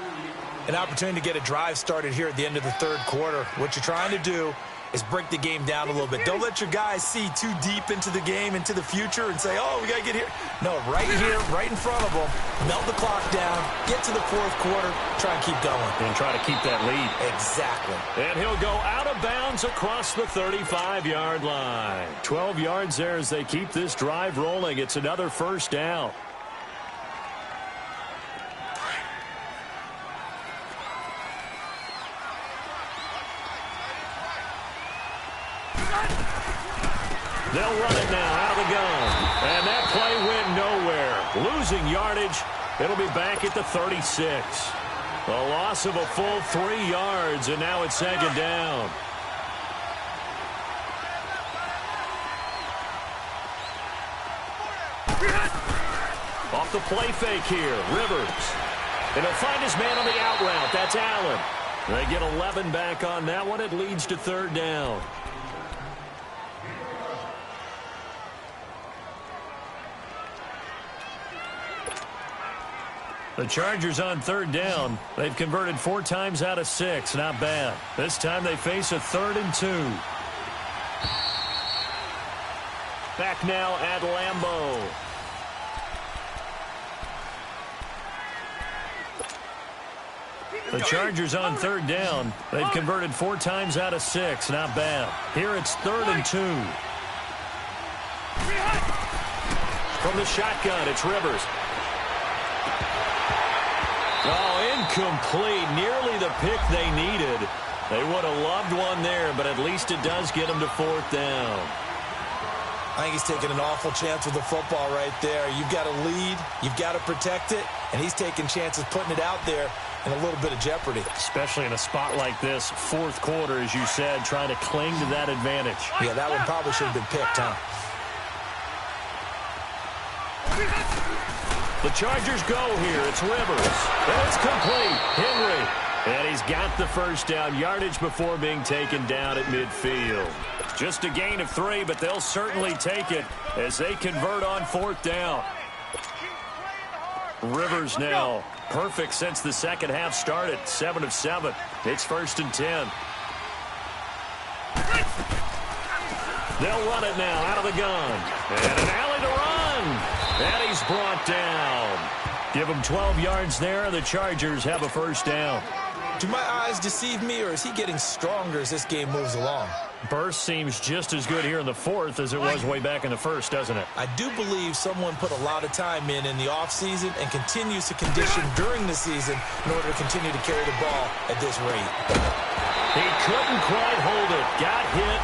An opportunity to get a drive started here at the end of the 3rd quarter. What you're trying to do is break the game down a little bit. Don't let your guys see too deep into the game, into the future, and say, oh, we got to get here. No, right here, right in front of them, melt the clock down, get to the 4th quarter, try and keep going. And try to keep that lead. Exactly. And he'll go out of bounds across the 35-yard line. 12 yards there as they keep this drive rolling. It's another 1st down. They'll run it now out of the gun. And that play went nowhere. Losing yardage. It'll be back at the 36. A loss of a full 3 yards, and now it's 2nd down. Off the play fake here, Rivers. And he'll find his man on the out route. That's Allen. They get 11 back on that one. It leads to 3rd down. The Chargers on 3rd down. They've converted 4 times out of 6. Not bad. This time they face a 3rd and 2. Back now at Lambeau. The Chargers on 3rd down. They've converted 4 times out of 6. Not bad. Here it's 3rd and 2. From the shotgun, it's Rivers. Oh, incomplete. Nearly the pick they needed. They would have loved one there, but at least it does get them to 4th down. I think he's taking an awful chance with the football right there. You've got to lead, you've got to protect it, and he's taking chances putting it out there in a little bit of jeopardy. Especially in a spot like this, fourth quarter, as you said, trying to cling to that advantage. Yeah, that one probably should have been picked, huh? The Chargers go here. It's Rivers. And it's complete. Henry. And he's got the first down yardage before being taken down at midfield. Just a gain of 3, but they'll certainly take it as they convert on fourth down. Rivers now perfect since the second half started. 7 of 7. It's 1st and 10. They'll run it now out of the gun. And an alley to run. And he's brought down. Give him 12 yards there. The Chargers have a first down. Do my eyes deceive me, or is he getting stronger as this game moves along? Burst seems just as good here in the fourth as it was way back in the first, doesn't it? I do believe someone put a lot of time in the offseason and continues to condition during the season in order to continue to carry the ball at this rate. He couldn't quite hold it. Got hit.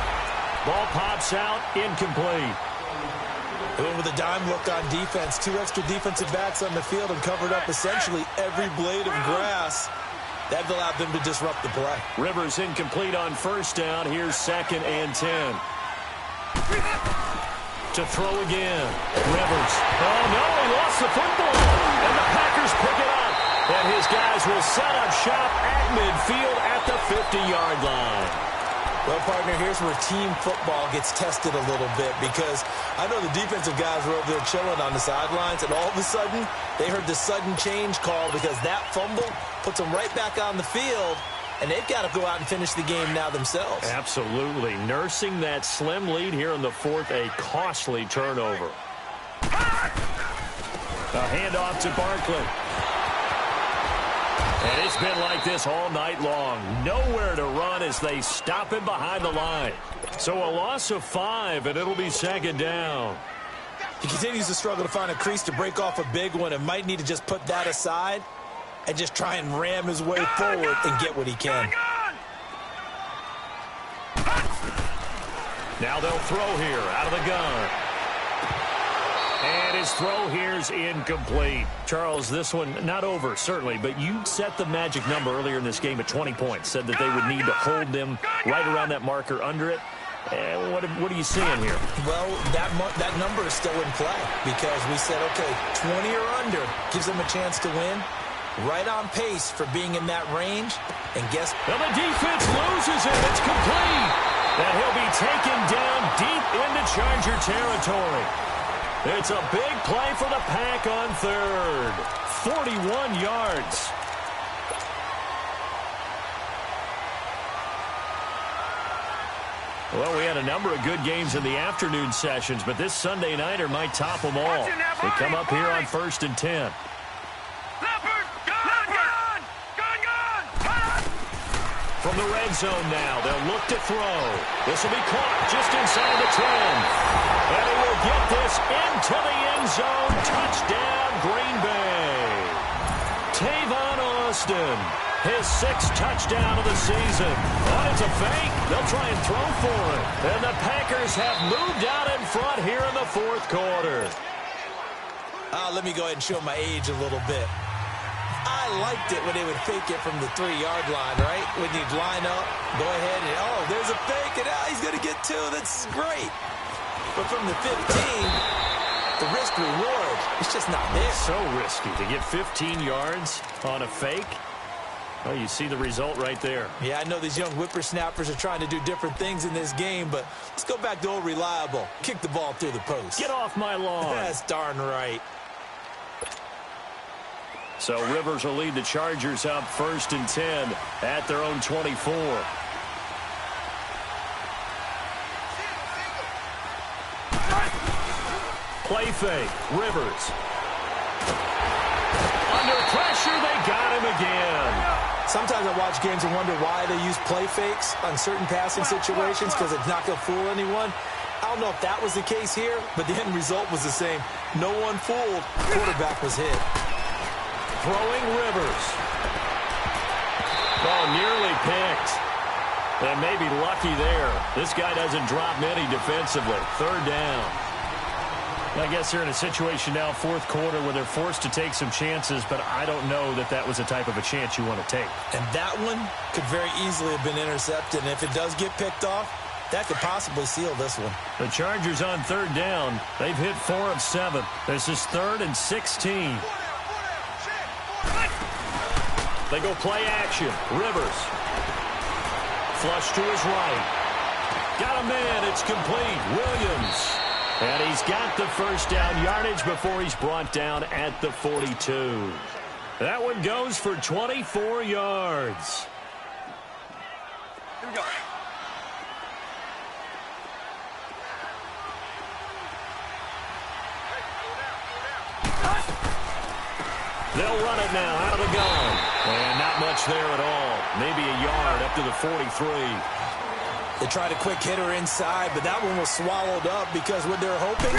Ball pops out. Incomplete. They went with a dime look on defense. 2 extra defensive backs on the field and covered up essentially every blade of grass. That allowed them to disrupt the play. Rivers incomplete on first down. Here's 2nd and 10. To throw again. Rivers. Oh, no, he lost the football. And the Packers pick it up. And his guys will set up shop at midfield at the 50-yard line. Well, partner, here's where team football gets tested a little bit, because I know the defensive guys were over there chilling on the sidelines, and all of a sudden, they heard the sudden change call because that fumble puts them right back on the field, and they've got to go out and finish the game now themselves. Absolutely. Nursing that slim lead here in the fourth, a costly turnover. A handoff to Barkley. And it's been like this all night long. Nowhere to run as they stop him behind the line. So a loss of 5, and it'll be 2nd down. He continues to struggle to find a crease to break off a big one, and might need to just put that aside and just try and ram his way forward and get what he can. Now they'll throw here out of the gun. And his throw here's incomplete. Charles, this one not over, certainly, but you set the magic number earlier in this game at 20 points. Said that they would need to hold them right around that marker under it. What are you seeing here? Well, that number is still in play because we said, okay, 20 or under gives them a chance to win. Right on pace for being in that range. And guess... Well, the defense loses it. It's complete. And he'll be taken down deep into Charger territory. It's a big play for the Pack on third. 41 yards. Well, we had a number of good games in the afternoon sessions, but this Sunday nighter might top them all. They come up here on 1st and 10. From the red zone now, they'll look to throw. This will be caught just inside the 10. And he will get this into the end zone. Touchdown, Green Bay. Tavon Austin, his 6th touchdown of the season. Oh, it's a fake. They'll try and throw for it. And the Packers have moved out in front here in the fourth quarter. Let me go ahead and show my age a little bit. I liked it when they would fake it from the 3-yard line, right? When you'd line up, go ahead and, oh, there's a fake, and he's going to get 2. That's great. But from the 15, the risk-reward, it's just not there. It's so risky to get 15 yards on a fake. Well, you see the result right there. Yeah, I know these young whippersnappers are trying to do different things in this game, but let's go back to old reliable. Kick the ball through the post. Get off my lawn. That's darn right. So Rivers will lead the Chargers up 1st and 10 at their own 24. Play fake. Rivers. Under pressure, they got him again. Sometimes I watch games and wonder why they use play fakes on certain passing situations because it's not going to fool anyone. I don't know if that was the case here, but the end result was the same. No one fooled. Quarterback was hit. Throwing Rivers. Ball nearly picked. And maybe lucky there. This guy doesn't drop many defensively. 3rd down. I guess they're in a situation now, fourth quarter, where they're forced to take some chances, but I don't know that that was the type of a chance you want to take. And that one could very easily have been intercepted, and if it does get picked off, that could possibly seal this one. The Chargers on third down. They've hit 4 of 7. This is 3rd and 16. They go play action. Rivers. Flush to his right. Got a man. It's complete. Williams. And he's got the first down yardage before he's brought down at the 42. That one goes for 24 yards. Here we go. They'll run it now out of the gun. And not much there at all. Maybe a yard up to the 43. They tried a quick hitter inside, but that one was swallowed up because what they're hoping,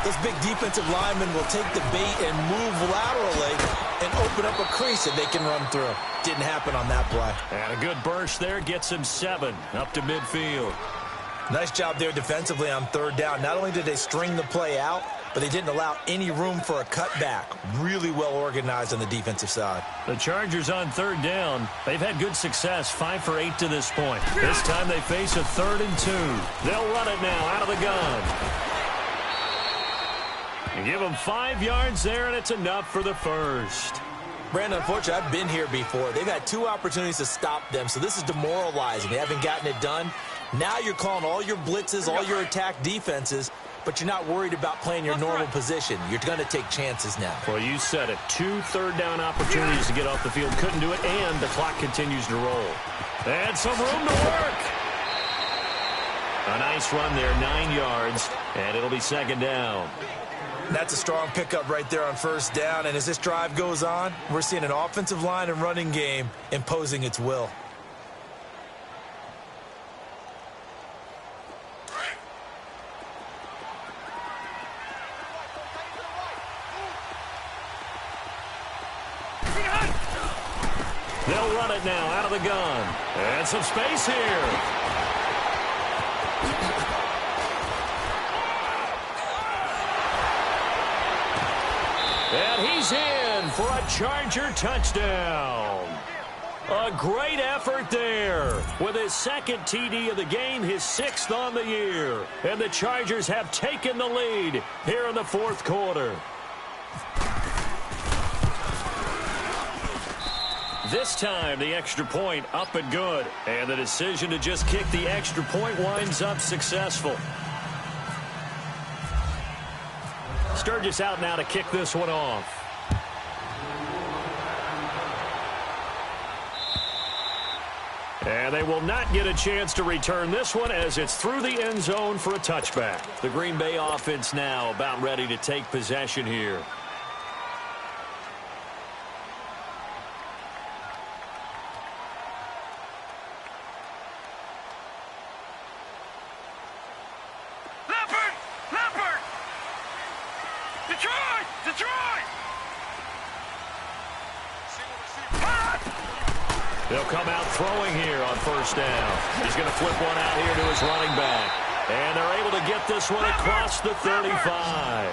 this big defensive lineman will take the bait and move laterally and open up a crease that they can run through. Didn't happen on that play. And a good burst there gets him 7 up to midfield. Nice job there defensively on third down. Not only did they string the play out, but they didn't allow any room for a cutback. Really well organized on the defensive side. The Chargers on third down. They've had good success, 5 for 8 to this point. This time they face a 3rd and 2. They'll run it now out of the gun. And give them 5 yards there, and it's enough for the first. Brandon, unfortunately, I've been here before. They've had 2 opportunities to stop them, so this is demoralizing. They haven't gotten it done. Now you're calling all your blitzes, all your attack defenses, but you're not worried about playing your normal position. You're going to take chances now. Well, you said it. 2 third-down opportunities to get off the field. Couldn't do it, and the clock continues to roll. And some room to work. A nice run there, 9 yards, and it'll be 2nd down. That's a strong pickup right there on first down, and as this drive goes on, we're seeing an offensive line and running game imposing its will. They'll run it now out of the gun. And some space here. And he's in for a Charger touchdown. A great effort there. With his 2nd TD of the game, his 6th on the year. And the Chargers have taken the lead here in the 4th quarter. This time, the extra point up and good. And the decision to just kick the extra point winds up successful. Sturgis out now to kick this one off. And they will not get a chance to return this one as it's through the end zone for a touchback. The Green Bay offense now about ready to take possession here. They'll come out throwing here on first down. He's going to flip one out here to his running back. And they're able to get this one across the 35.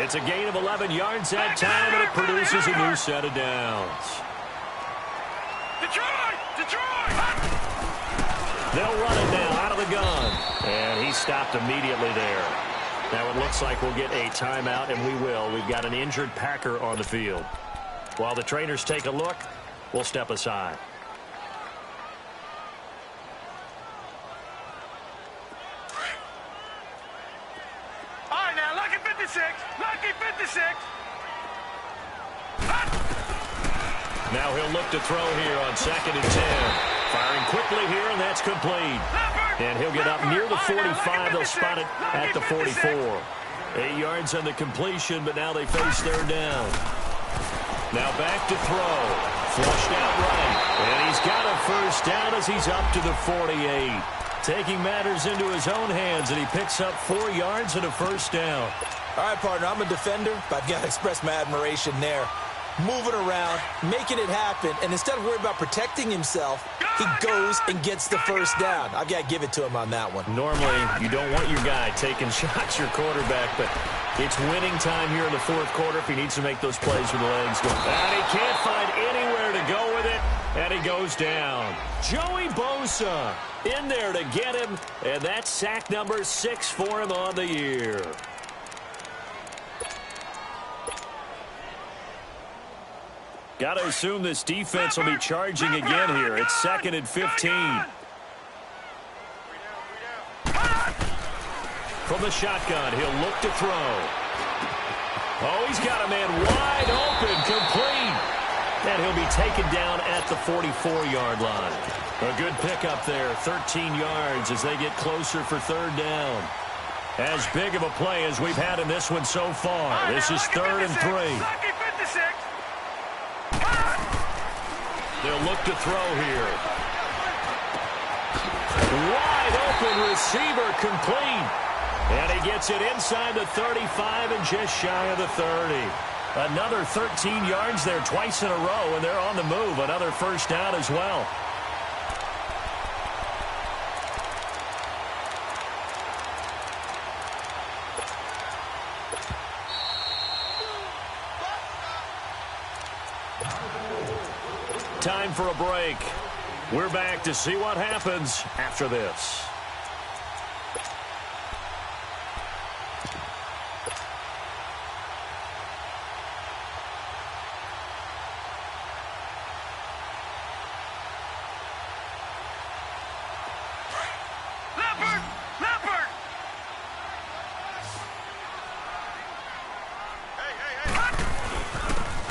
It's a gain of 11 yards that time, and it produces a new set of downs. Detroit! They'll run it now out of the gun. And he stopped immediately there. Now it looks like we'll get a timeout, and we will. We've got an injured Packer on the field. While the trainers take a look, we'll step aside. All right, now, lucky 56. Lucky 56. Now he'll look to throw here on 2nd and 10. Firing quickly here, and that's complete. And he'll get up near the 45. They'll spot it at the 44. 8 yards on the completion, but now they face 3rd down. Now back to throw. Flushed out right. And he's got a first down as he's up to the 48. Taking matters into his own hands, and he picks up 4 yards and a first down. All right, partner, I'm a defender, but I've got to express my admiration there. moving around, making it happen, and instead of worrying about protecting himself, he goes and gets the first down. I've got to give it to him on that one. Normally, you don't want your guy taking shots, your quarterback, but it's winning time here in the fourth quarter if he needs to make those plays with the legs. And he can't find anywhere to go with it, and he goes down. Joey Bosa in there to get him, and that's sack number 6 for him on the year. Got to assume this defense will be charging again here. It's 2nd and 15. From the shotgun, he'll look to throw. Oh, he's got a man wide open, complete. And he'll be taken down at the 44-yard line. A good pickup there, 13 yards as they get closer for 3rd down. As big of a play as we've had in this one so far. This is 3rd and 3. They'll look to throw here. Wide open receiver, complete. And he gets it inside the 35 and just shy of the 30. Another 13 yards there twice in a row, and they're on the move. Another first down as well. Time for a break. We're back to see what happens after this.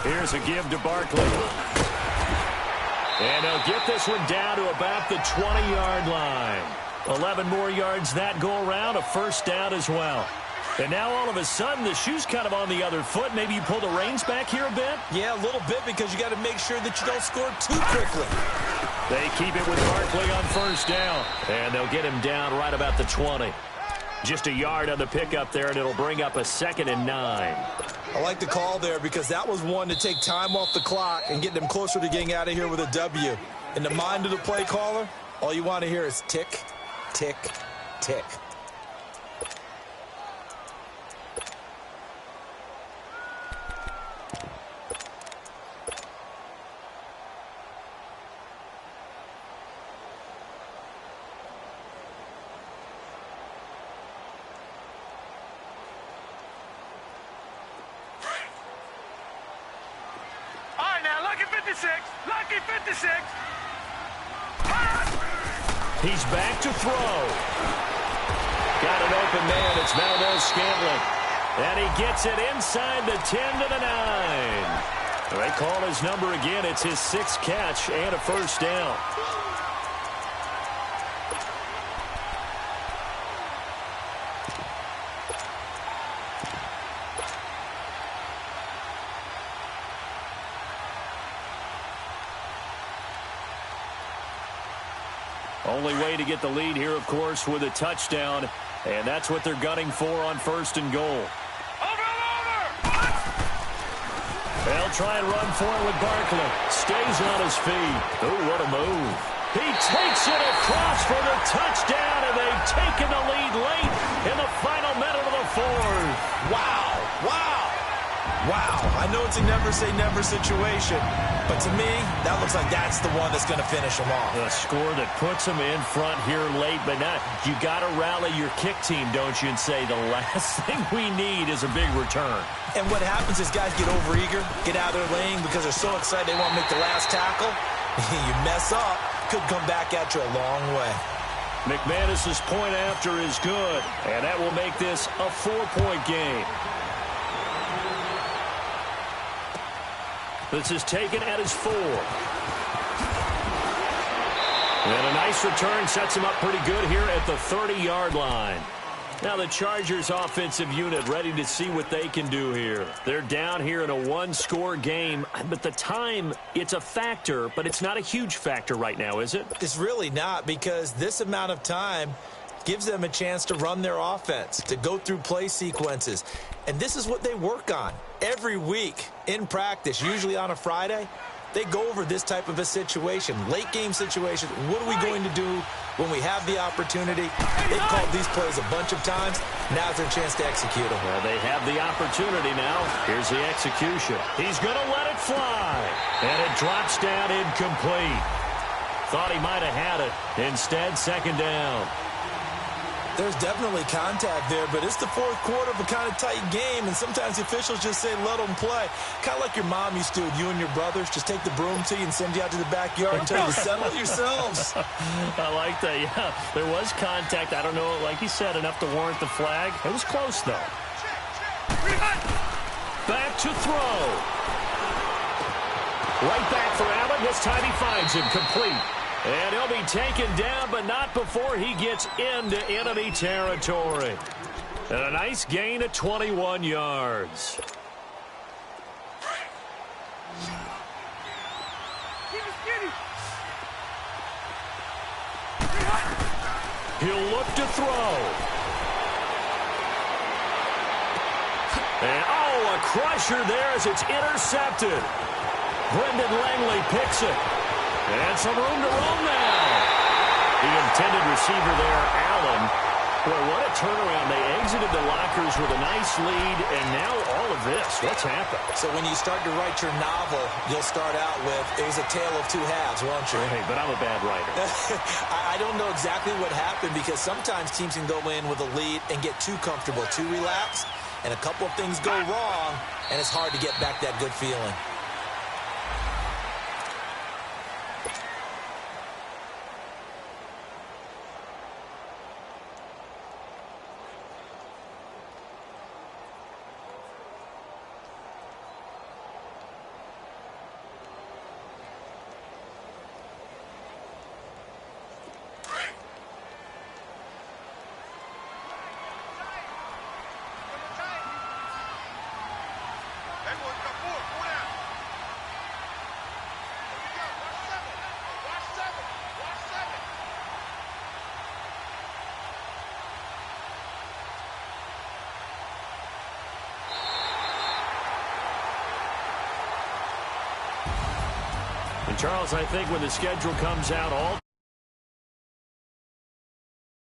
Here's a give to Barkley. And they'll get this one down to about the 20-yard line. 11 more yards that go around, a first down as well. And now all of a sudden the shoe's kind of on the other foot. Maybe you pull the reins back here a bit? Yeah, a little bit, because you got to make sure that you don't score too quickly. They keep it with Barkley on first down. And they'll get him down right about the 20. Just a yard on the pickup there, and it'll bring up a 2nd and 9. I like the call there because that was one to take time off the clock and get them closer to getting out of here with a W. In the mind of the play caller, all you want to hear is tick, tick, tick. Lucky 56. He's back to throw. Got an open man. It's Valdez-Scantling. And he gets it inside the 10 to the 9. They call his number again. It's his 6th catch and a first down. Only way to get the lead here, of course, with a touchdown. And that's what they're gunning for on 1st and goal. They'll try and run for it with Barkley. Stays on his feet. Ooh, what a move. He takes it across for the touchdown, and they've taken the lead late in the final minute of the 4th. Wow, wow. Wow, I know it's a never-say-never situation, but to me, that looks like that's the one that's going to finish them off. A score that puts them in front here late, but not. You got to rally your kick team, don't you, and say the last thing we need is a big return. And what happens is guys get overeager, get out of their lane because they're so excited they want to make the last tackle. You mess up, could come back at you a long way. McManus's point after is good, and that will make this a 4-point game. This is taken at his 4. And a nice return sets him up pretty good here at the 30-yard line. Now the Chargers offensive unit ready to see what they can do here. They're down here in a 1-score game, but the time, it's a factor, but it's not a huge factor right now, is it? It's really not, because this amount of time, gives them a chance to run their offense, to go through play sequences. And this is what they work on every week in practice, usually on a Friday. They go over this type of a situation, late game situation. What are we going to do when we have the opportunity? They've called these plays a bunch of times. Now's their chance to execute them. Well, they have the opportunity now. Here's the execution. He's going to let it fly. And it drops down incomplete. Thought he might have had it. Instead, second down. There's definitely contact there, but it's the fourth quarter of a kind of tight game, and sometimes the officials just say, let them play. Kind of like your mom used to, you and your brothers, just take the broom to you and send you out to the backyard and tell you to settle yourselves. I like that, yeah. There was contact. I don't know, like you said, enough to warrant the flag. It was close, though. Back to throw. Right back for Allen. This time he finds him complete. And he'll be taken down, but not before he gets into enemy territory. And a nice gain of 21 yards. He'll look to throw. And, oh, a crusher there as it's intercepted. Brendan Langley picks it. And some room to roam now. The intended receiver there, Allen. Boy, what a turnaround. They exited the lockers with a nice lead, and now all of this. What's happened? So when you start to write your novel, you'll start out with, it was a tale of two halves, won't you? Hey, but I'm a bad writer. I don't know exactly what happened, because sometimes teams can go in with a lead and get too comfortable, too relaxed, and a couple of things go wrong, and it's hard to get back that good feeling. And Charles, I think when the schedule comes out, all